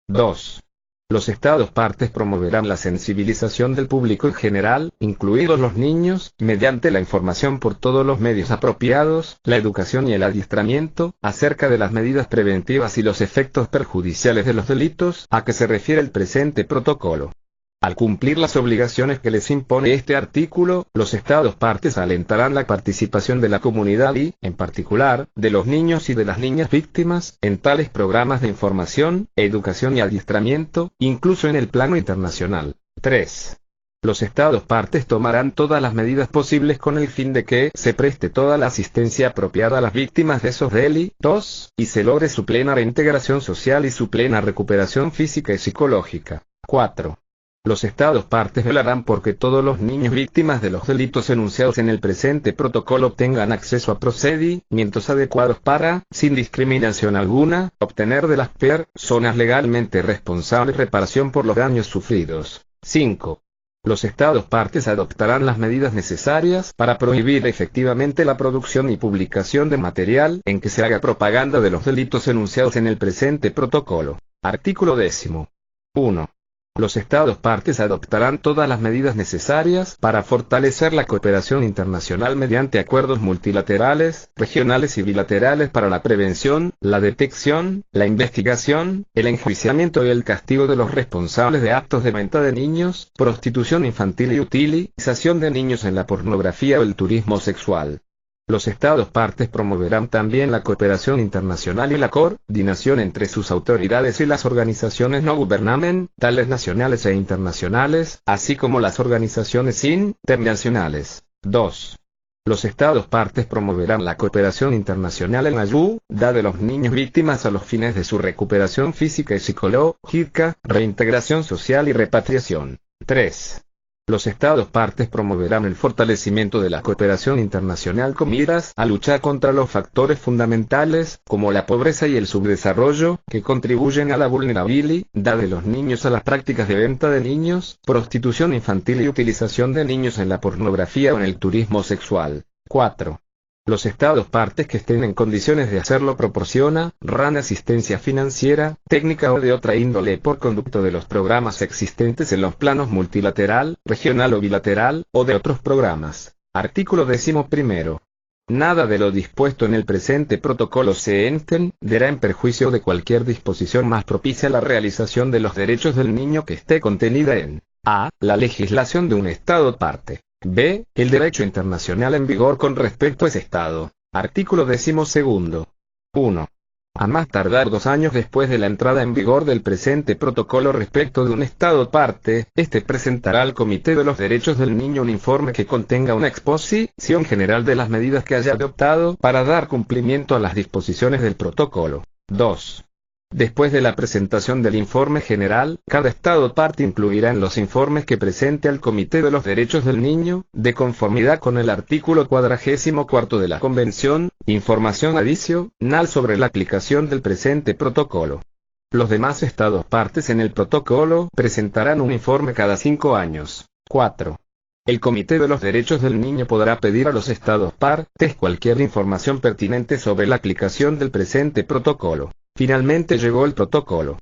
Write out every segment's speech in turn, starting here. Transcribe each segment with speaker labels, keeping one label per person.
Speaker 1: 2. Los Estados partes promoverán la sensibilización del público en general, incluidos los niños, mediante la información por todos los medios apropiados, la educación y el adiestramiento, acerca de las medidas preventivas y los efectos perjudiciales de los delitos, a que se refiere el presente protocolo. Al cumplir las obligaciones que les impone este artículo, los Estados partes alentarán la participación de la comunidad y, en particular, de los niños y de las niñas víctimas, en tales programas de información, educación y adiestramiento, incluso en el plano internacional. 3. Los Estados partes tomarán todas las medidas posibles con el fin de que se preste toda la asistencia apropiada a las víctimas de esos delitos, y se logre su plena reintegración social y su plena recuperación física y psicológica. 4. Los Estados partes velarán porque todos los niños víctimas de los delitos enunciados en el presente protocolo tengan acceso a procedimientos adecuados para, sin discriminación alguna, obtener de las personas legalmente responsables reparación por los daños sufridos. 5. Los Estados partes adoptarán las medidas necesarias para prohibir efectivamente la producción y publicación de material en que se haga propaganda de los delitos enunciados en el presente protocolo. Artículo 10. 1. Los Estados partes adoptarán todas las medidas necesarias para fortalecer la cooperación internacional mediante acuerdos multilaterales, regionales y bilaterales para la prevención, la detección, la investigación, el enjuiciamiento y el castigo de los responsables de actos de venta de niños, prostitución infantil y utilización de niños en la pornografía o el turismo sexual. Los Estados partes promoverán también la cooperación internacional y la coordinación entre sus autoridades y las organizaciones no gubernamentales nacionales e internacionales, así como las organizaciones internacionales. 2. Los Estados partes promoverán la cooperación internacional en ayuda de los niños víctimas a los fines de su recuperación física y psicológica, reintegración social y repatriación. 3. Los Estados partes promoverán el fortalecimiento de la cooperación internacional con miras a luchar contra los factores fundamentales, como la pobreza y el subdesarrollo, que contribuyen a la vulnerabilidad de los niños a las prácticas de venta de niños, prostitución infantil y utilización de niños en la pornografía o en el turismo sexual. 4. Los Estados partes que estén en condiciones de hacerlo proporcionarán asistencia financiera, técnica o de otra índole por conducto de los programas existentes en los planos multilateral, regional o bilateral, o de otros programas. Artículo 11. Nada de lo dispuesto en el presente protocolo se entenderá en perjuicio de cualquier disposición más propicia a la realización de los derechos del niño que esté contenida en a. La legislación de un Estado parte. B. El derecho internacional en vigor con respecto a ese Estado. Artículo 12. 1. A más tardar 2 años después de la entrada en vigor del presente protocolo respecto de un Estado parte, este presentará al Comité de los Derechos del Niño un informe que contenga una exposición general de las medidas que haya adoptado para dar cumplimiento a las disposiciones del protocolo. 2. Después de la presentación del informe general, cada Estado parte incluirá en los informes que presente al Comité de los Derechos del Niño, de conformidad con el artículo 44 de la Convención, información adicional sobre la aplicación del presente protocolo. Los demás Estados partes en el protocolo presentarán un informe cada 5 años. 4. El Comité de los Derechos del Niño podrá pedir a los Estados partes cualquier información pertinente sobre la aplicación del presente protocolo. Finalmente llegó el protocolo.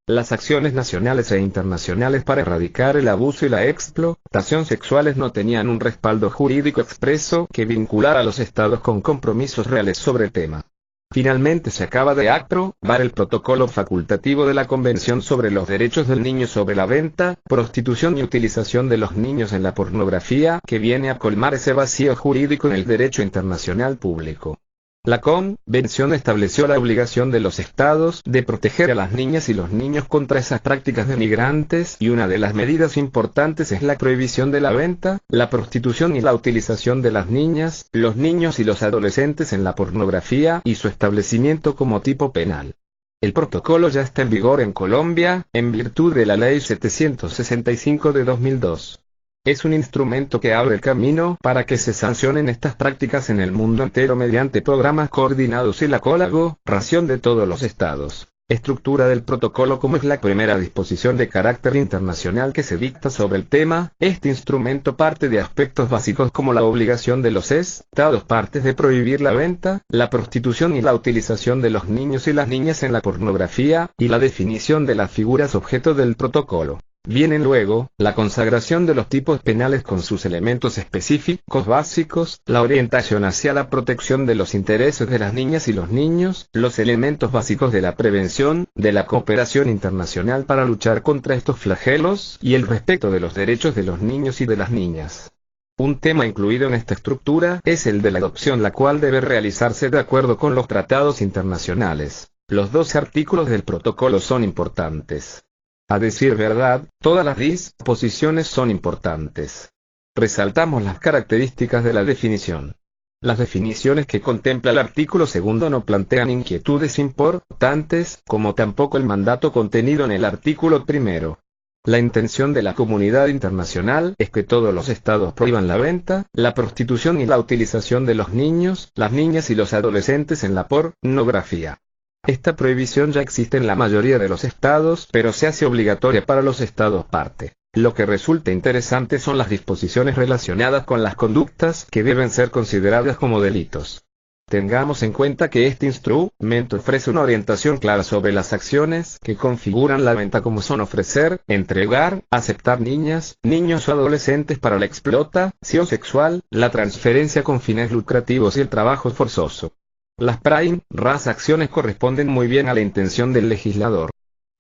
Speaker 1: Las acciones nacionales e internacionales para erradicar el abuso y la explotación sexuales no tenían un respaldo jurídico expreso que vinculara a los Estados con compromisos reales sobre el tema. Finalmente se acaba de aprobar el protocolo facultativo de la Convención sobre los Derechos del Niño sobre la venta, prostitución y utilización de los niños en la pornografía, que viene a colmar ese vacío jurídico en el derecho internacional público. La Convención estableció la obligación de los Estados de proteger a las niñas y los niños contra esas prácticas denigrantes, y una de las medidas importantes es la prohibición de la venta, la prostitución y la utilización de las niñas, los niños y los adolescentes en la pornografía y su establecimiento como tipo penal. El protocolo ya está en vigor en Colombia, en virtud de la Ley 765 de 2002. Es un instrumento que abre el camino para que se sancionen estas prácticas en el mundo entero mediante programas coordinados y la colaboración de todos los Estados. Estructura del protocolo. Como es la primera disposición de carácter internacional que se dicta sobre el tema, este instrumento parte de aspectos básicos como la obligación de los Estados partes de prohibir la venta, la prostitución y la utilización de los niños y las niñas en la pornografía, y la definición de las figuras objeto del protocolo. Viene luego, la consagración de los tipos penales con sus elementos específicos básicos, la orientación hacia la protección de los intereses de las niñas y los niños, los elementos básicos de la prevención, de la cooperación internacional para luchar contra estos flagelos, y el respeto de los derechos de los niños y de las niñas. Un tema incluido en esta estructura es el de la adopción, la cual debe realizarse de acuerdo con los tratados internacionales. Los 12 artículos del protocolo son importantes. A decir verdad, todas las disposiciones son importantes. Resaltamos las características de la definición. Las definiciones que contempla el artículo segundo no plantean inquietudes importantes, como tampoco el mandato contenido en el artículo primero. La intención de la comunidad internacional es que todos los estados prohíban la venta, la prostitución y la utilización de los niños, las niñas y los adolescentes en la pornografía. Esta prohibición ya existe en la mayoría de los estados, pero se hace obligatoria para los estados parte. Lo que resulta interesante son las disposiciones relacionadas con las conductas que deben ser consideradas como delitos. Tengamos en cuenta que este instrumento ofrece una orientación clara sobre las acciones que configuran la venta, como son ofrecer, entregar, aceptar niñas, niños o adolescentes para la explotación sexual, la transferencia con fines lucrativos y el trabajo forzoso. Las primeras acciones corresponden muy bien a la intención del legislador.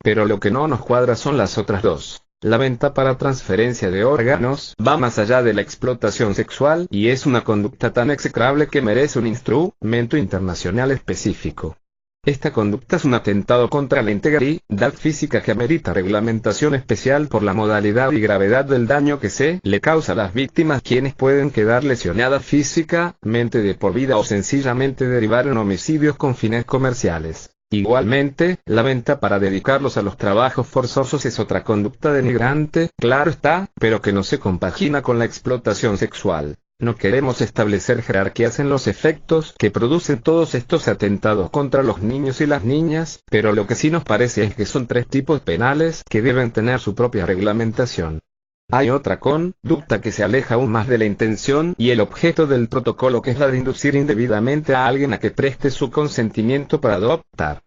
Speaker 1: Pero lo que no nos cuadra son las otras dos. La venta para transferencia de órganos va más allá de la explotación sexual y es una conducta tan execrable que merece un instrumento internacional específico. Esta conducta es un atentado contra la integridad física que amerita reglamentación especial por la modalidad y gravedad del daño que se le causa a las víctimas, quienes pueden quedar lesionadas físicamente de por vida o sencillamente derivar en homicidios con fines comerciales. Igualmente, la venta para dedicarlos a los trabajos forzosos es otra conducta denigrante, claro está, pero que no se compagina con la explotación sexual. No queremos establecer jerarquías en los efectos que producen todos estos atentados contra los niños y las niñas, pero lo que sí nos parece es que son 3 tipos penales que deben tener su propia reglamentación. Hay otra conducta que se aleja aún más de la intención y el objeto del protocolo, que es la de inducir indebidamente a alguien a que preste su consentimiento para adoptar.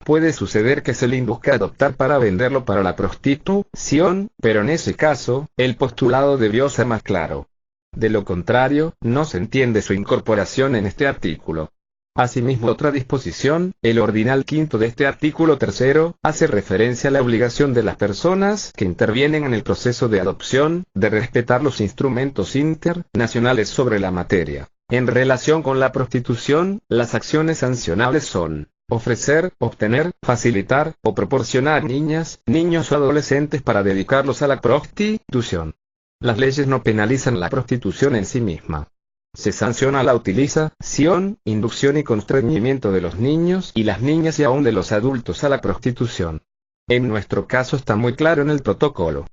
Speaker 1: Puede suceder que se le induzca a adoptar para venderlo para la prostitución, pero en ese caso, el postulado debió ser más claro. De lo contrario, no se entiende su incorporación en este artículo. Asimismo, otra disposición, el ordinal quinto de este artículo tercero, hace referencia a la obligación de las personas que intervienen en el proceso de adopción, de respetar los instrumentos internacionales sobre la materia. En relación con la prostitución, las acciones sancionables son ofrecer, obtener, facilitar o proporcionar niñas, niños o adolescentes para dedicarlos a la prostitución. Las leyes no penalizan la prostitución en sí misma. Se sanciona la utilización, inducción y constreñimiento de los niños y las niñas y aún de los adultos a la prostitución. En nuestro caso está muy claro en el protocolo.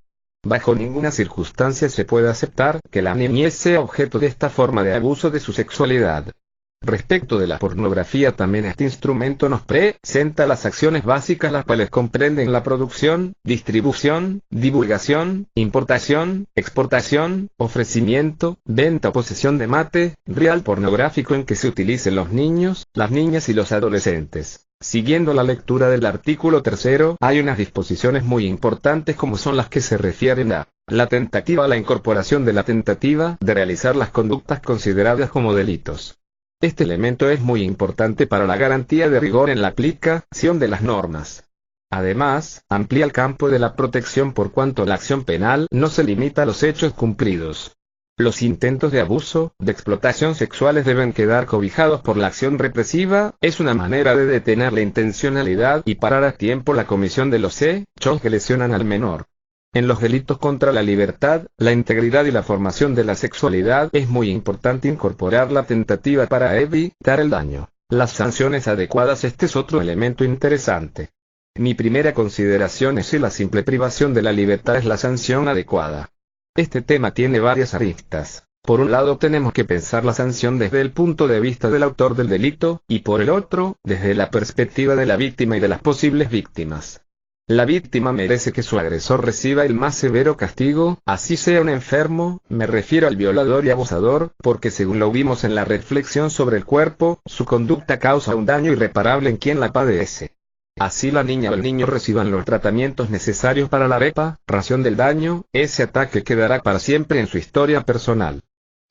Speaker 1: Bajo ninguna circunstancia se puede aceptar que la niñez sea objeto de esta forma de abuso de su sexualidad. Respecto de la pornografía, también este instrumento nos presenta las acciones básicas, las cuales comprenden la producción, distribución, divulgación, importación, exportación, ofrecimiento, venta o posesión de material pornográfico en que se utilicen los niños, las niñas y los adolescentes. Siguiendo la lectura del artículo tercero, hay unas disposiciones muy importantes, como son las que se refieren a la tentativa, a la incorporación de la tentativa de realizar las conductas consideradas como delitos. Este elemento es muy importante para la garantía de rigor en la aplicación de las normas. Además, amplía el campo de la protección por cuanto la acción penal no se limita a los hechos cumplidos. Los intentos de abuso, de explotación sexuales deben quedar cobijados por la acción represiva, es una manera de detener la intencionalidad y parar a tiempo la comisión de los hechos que lesionan al menor. En los delitos contra la libertad, la integridad y la formación de la sexualidad es muy importante incorporar la tentativa para evitar el daño. Las sanciones adecuadas, este es otro elemento interesante. Mi primera consideración es si la simple privación de la libertad es la sanción adecuada. Este tema tiene varias aristas. Por un lado tenemos que pensar la sanción desde el punto de vista del autor del delito, y por el otro, desde la perspectiva de la víctima y de las posibles víctimas. La víctima merece que su agresor reciba el más severo castigo, así sea un enfermo, me refiero al violador y abusador, porque según lo vimos en la reflexión sobre el cuerpo, su conducta causa un daño irreparable en quien la padece. Así la niña o el niño reciban los tratamientos necesarios para la reparación del daño, ese ataque quedará para siempre en su historia personal.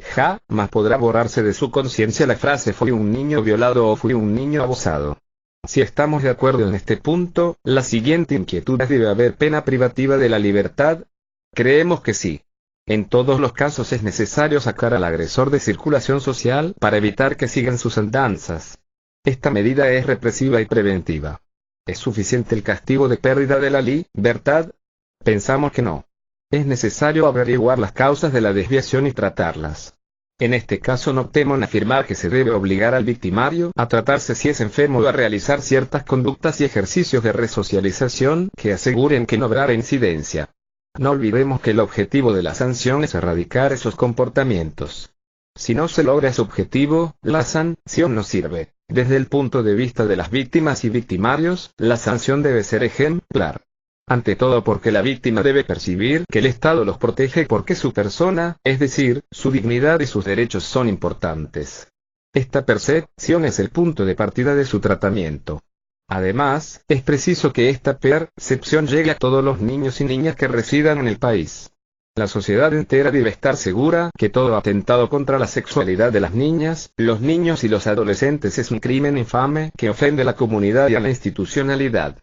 Speaker 1: Jamás podrá borrarse de su conciencia la frase fui un niño violado o fui un niño abusado. Si estamos de acuerdo en este punto, la siguiente inquietud es: ¿debe haber pena privativa de la libertad? Creemos que sí. En todos los casos es necesario sacar al agresor de circulación social para evitar que sigan sus andanzas. Esta medida es represiva y preventiva. ¿Es suficiente el castigo de pérdida de la libertad? Pensamos que no. Es necesario averiguar las causas de la desviación y tratarlas. En este caso no temo en afirmar que se debe obligar al victimario a tratarse si es enfermo o a realizar ciertas conductas y ejercicios de resocialización que aseguren que no habrá reincidencia. No olvidemos que el objetivo de la sanción es erradicar esos comportamientos. Si no se logra ese objetivo, la sanción no sirve. Desde el punto de vista de las víctimas y victimarios, la sanción debe ser ejemplar. Ante todo porque la víctima debe percibir que el Estado los protege porque su persona, es decir, su dignidad y sus derechos son importantes. Esta percepción es el punto de partida de su tratamiento. Además, es preciso que esta percepción llegue a todos los niños y niñas que residan en el país. La sociedad entera debe estar segura que todo atentado contra la sexualidad de las niñas, los niños y los adolescentes es un crimen infame que ofende a la comunidad y a la institucionalidad.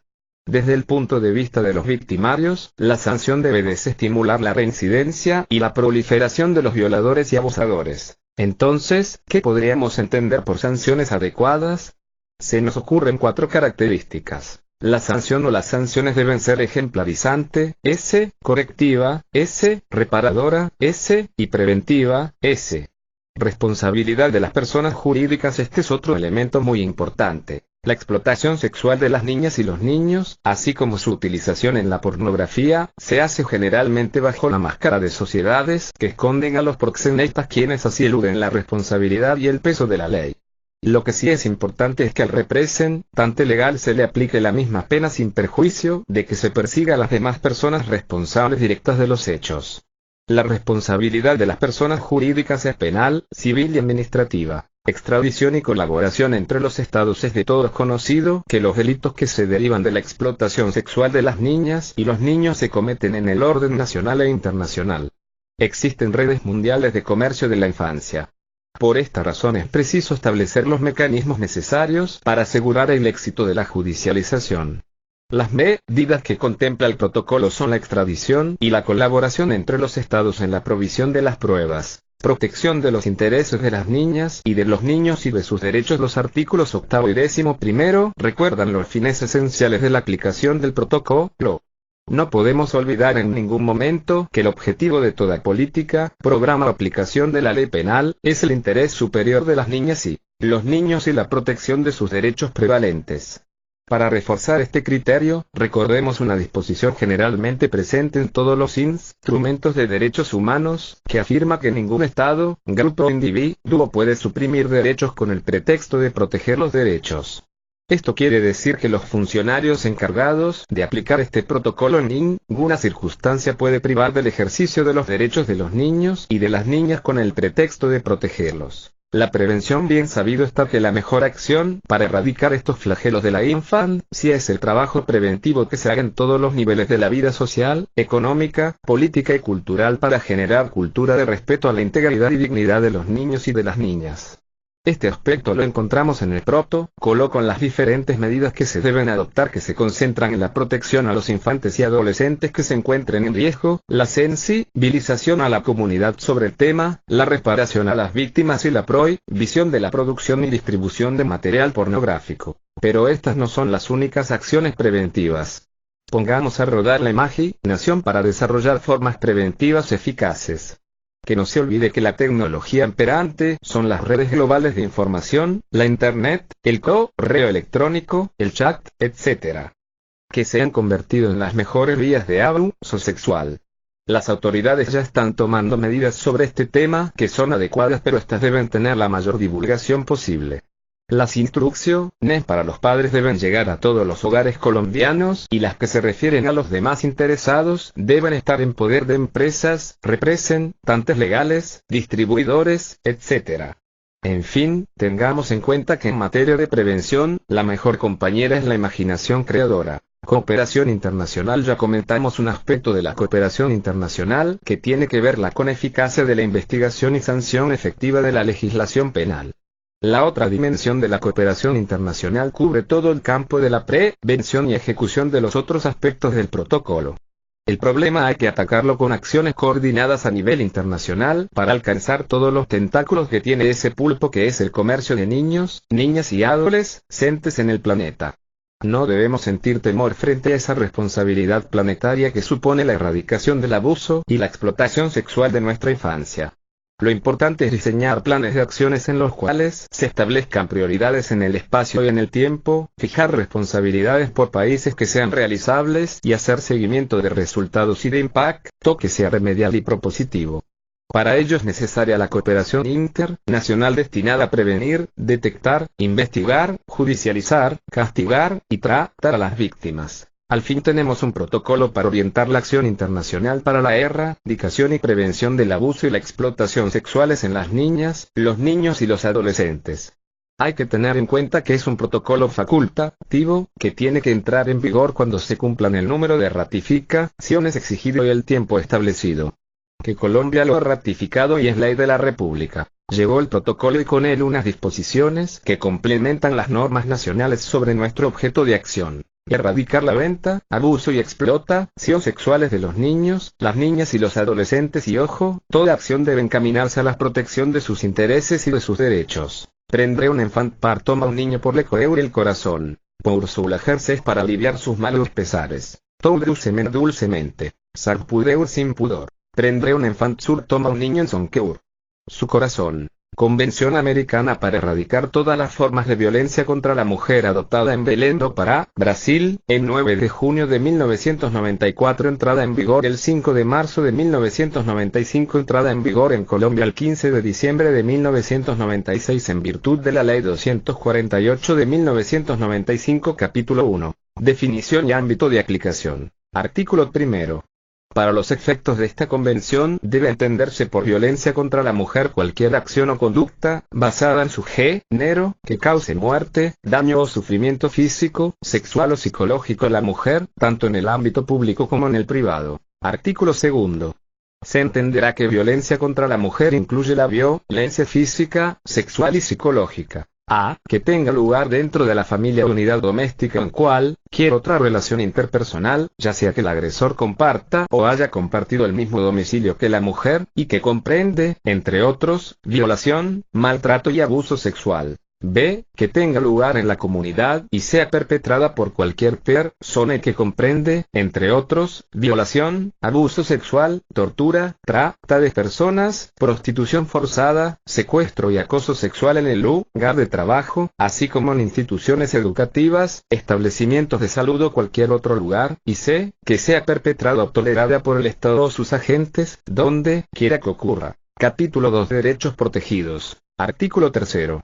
Speaker 1: Desde el punto de vista de los victimarios, la sanción debe desestimular la reincidencia y la proliferación de los violadores y abusadores. Entonces, ¿qué podríamos entender por sanciones adecuadas? Se nos ocurren 4 características. La sanción o las sanciones deben ser ejemplarizante, S, correctiva, S, reparadora, S, y preventiva, S. Responsabilidad de las personas jurídicas. Este es otro elemento muy importante. La explotación sexual de las niñas y los niños, así como su utilización en la pornografía, se hace generalmente bajo la máscara de sociedades que esconden a los proxenetas, quienes así eluden la responsabilidad y el peso de la ley. Lo que sí es importante es que al representante legal se le aplique la misma pena sin perjuicio de que se persiga a las demás personas responsables directas de los hechos. La responsabilidad de las personas jurídicas es penal, civil y administrativa. Extradición y colaboración entre los estados. Es de todos conocido que los delitos que se derivan de la explotación sexual de las niñas y los niños se cometen en el orden nacional e internacional. Existen redes mundiales de comercio de la infancia. Por esta razón es preciso establecer los mecanismos necesarios para asegurar el éxito de la judicialización. Las medidas que contempla el protocolo son la extradición y la colaboración entre los estados en la provisión de las pruebas, protección de los intereses de las niñas y de los niños y de sus derechos. Los artículos 8 y 11 recuerdan los fines esenciales de la aplicación del protocolo. No podemos olvidar en ningún momento que el objetivo de toda política, programa o aplicación de la ley penal es el interés superior de las niñas y los niños y la protección de sus derechos prevalentes. Para reforzar este criterio, recordemos una disposición generalmente presente en todos los instrumentos de derechos humanos, que afirma que ningún Estado, grupo o individuo puede suprimir derechos con el pretexto de proteger los derechos. Esto quiere decir que los funcionarios encargados de aplicar este protocolo en ninguna circunstancia puede privar del ejercicio de los derechos de los niños y de las niñas con el pretexto de protegerlos. La prevención. Bien sabido está que la mejor acción para erradicar estos flagelos de la infancia es el trabajo preventivo que se haga en todos los niveles de la vida social, económica, política y cultural para generar cultura de respeto a la integridad y dignidad de los niños y de las niñas. Este aspecto lo encontramos en el protocolo con las diferentes medidas que se deben adoptar, que se concentran en la protección a los infantes y adolescentes que se encuentren en riesgo, la sensibilización a la comunidad sobre el tema, la reparación a las víctimas y la prohibición de la producción y distribución de material pornográfico. Pero estas no son las únicas acciones preventivas. Pongamos a rodar la imaginación para desarrollar formas preventivas eficaces. Que no se olvide que la tecnología imperante son las redes globales de información, la Internet, el correo electrónico, el chat, etc. que se han convertido en las mejores vías de abuso sexual. Las autoridades ya están tomando medidas sobre este tema que son adecuadas, pero estas deben tener la mayor divulgación posible. Las instrucciones para los padres deben llegar a todos los hogares colombianos y las que se refieren a los demás interesados deben estar en poder de empresas, representantes legales, distribuidores, etc. En fin, tengamos en cuenta que en materia de prevención, la mejor compañera es la imaginación creadora. Cooperación internacional. Ya comentamos un aspecto de la cooperación internacional que tiene que ver con eficacia de la investigación y sanción efectiva de la legislación penal. La otra dimensión de la cooperación internacional cubre todo el campo de la prevención y ejecución de los otros aspectos del protocolo. El problema hay que atacarlo con acciones coordinadas a nivel internacional para alcanzar todos los tentáculos que tiene ese pulpo que es el comercio de niños, niñas y adolescentes en el planeta. No debemos sentir temor frente a esa responsabilidad planetaria que supone la erradicación del abuso y la explotación sexual de nuestra infancia. Lo importante es diseñar planes de acciones en los cuales se establezcan prioridades en el espacio y en el tiempo, fijar responsabilidades por países que sean realizables y hacer seguimiento de resultados y de impacto que sea remedial y propositivo. Para ello es necesaria la cooperación internacional destinada a prevenir, detectar, investigar, judicializar, castigar y tratar a las víctimas. Al fin tenemos un protocolo para orientar la acción internacional para la erradicación y prevención del abuso y la explotación sexuales en las niñas, los niños y los adolescentes. Hay que tener en cuenta que es un protocolo facultativo, que tiene que entrar en vigor cuando se cumplan el número de ratificaciones exigido y el tiempo establecido. Que Colombia lo ha ratificado y es ley de la República. Llegó el protocolo y con él unas disposiciones que complementan las normas nacionales sobre nuestro objeto de acción. Erradicar la venta, abuso y explotación sexuales de los niños, las niñas y los adolescentes y ojo, toda acción debe encaminarse a la protección de sus intereses y de sus derechos. Prendré un enfant par toma un niño por le coeur el corazón, por su ejerces para aliviar sus malos pesares. Toudrusemen dulcemente, sarpudeur sin pudor. Prendré un enfant sur toma un niño en son queur su corazón. Convención Americana para erradicar todas las formas de violencia contra la mujer adoptada en Belém do Pará, Brasil, el 9 de junio de 1994, entrada en vigor el 5 de marzo de 1995, entrada en vigor en Colombia el 15 de diciembre de 1996 en virtud de la Ley 248 de 1995 capítulo 1. Definición y ámbito de aplicación. Artículo 1. Para los efectos de esta convención, debe entenderse por violencia contra la mujer cualquier acción o conducta, basada en su género, que cause muerte, daño o sufrimiento físico, sexual o psicológico a la mujer, tanto en el ámbito público como en el privado. Artículo 2. Se entenderá que violencia contra la mujer incluye la violencia física, sexual y psicológica. A. Que tenga lugar dentro de la familia o unidad doméstica en cualquier otra relación interpersonal, ya sea que el agresor comparta o haya compartido el mismo domicilio que la mujer, y que comprende, entre otros, violación, maltrato y abuso sexual. B. Que tenga lugar en la comunidad y sea perpetrada por cualquier persona y que comprende, entre otros, violación, abuso sexual, tortura, trata de personas, prostitución forzada, secuestro y acoso sexual en el lugar de trabajo, así como en instituciones educativas, establecimientos de salud o cualquier otro lugar, y C. Que sea perpetrada o tolerada por el Estado o sus agentes, donde quiera que ocurra. Capítulo 2. Derechos protegidos. Artículo 3.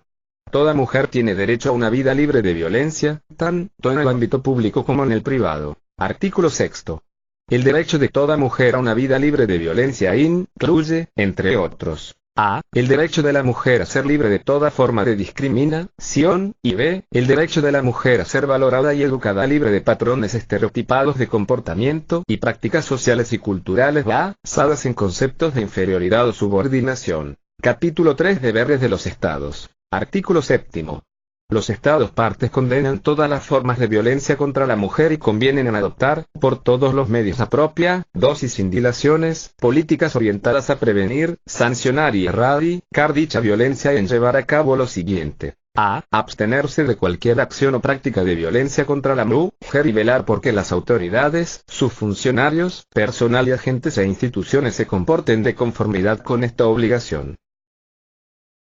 Speaker 1: Toda mujer tiene derecho a una vida libre de violencia, tanto en el ámbito público como en el privado. Artículo 6. El derecho de toda mujer a una vida libre de violencia incluye, entre otros, A. El derecho de la mujer a ser libre de toda forma de discriminación, y B. El derecho de la mujer a ser valorada y educada libre de patrones estereotipados de comportamiento y prácticas sociales y culturales basadas en conceptos de inferioridad o subordinación. Capítulo 3. Deberes de los Estados. Artículo 7. Los Estados partes condenan todas las formas de violencia contra la mujer y convienen en adoptar, por todos los medios apropiados y sin dilaciones, políticas orientadas a prevenir, sancionar y erradicar dicha violencia y en llevar a cabo lo siguiente. A. Abstenerse de cualquier acción o práctica de violencia contra la mujer y velar porque las autoridades, sus funcionarios, personal y agentes e instituciones se comporten de conformidad con esta obligación.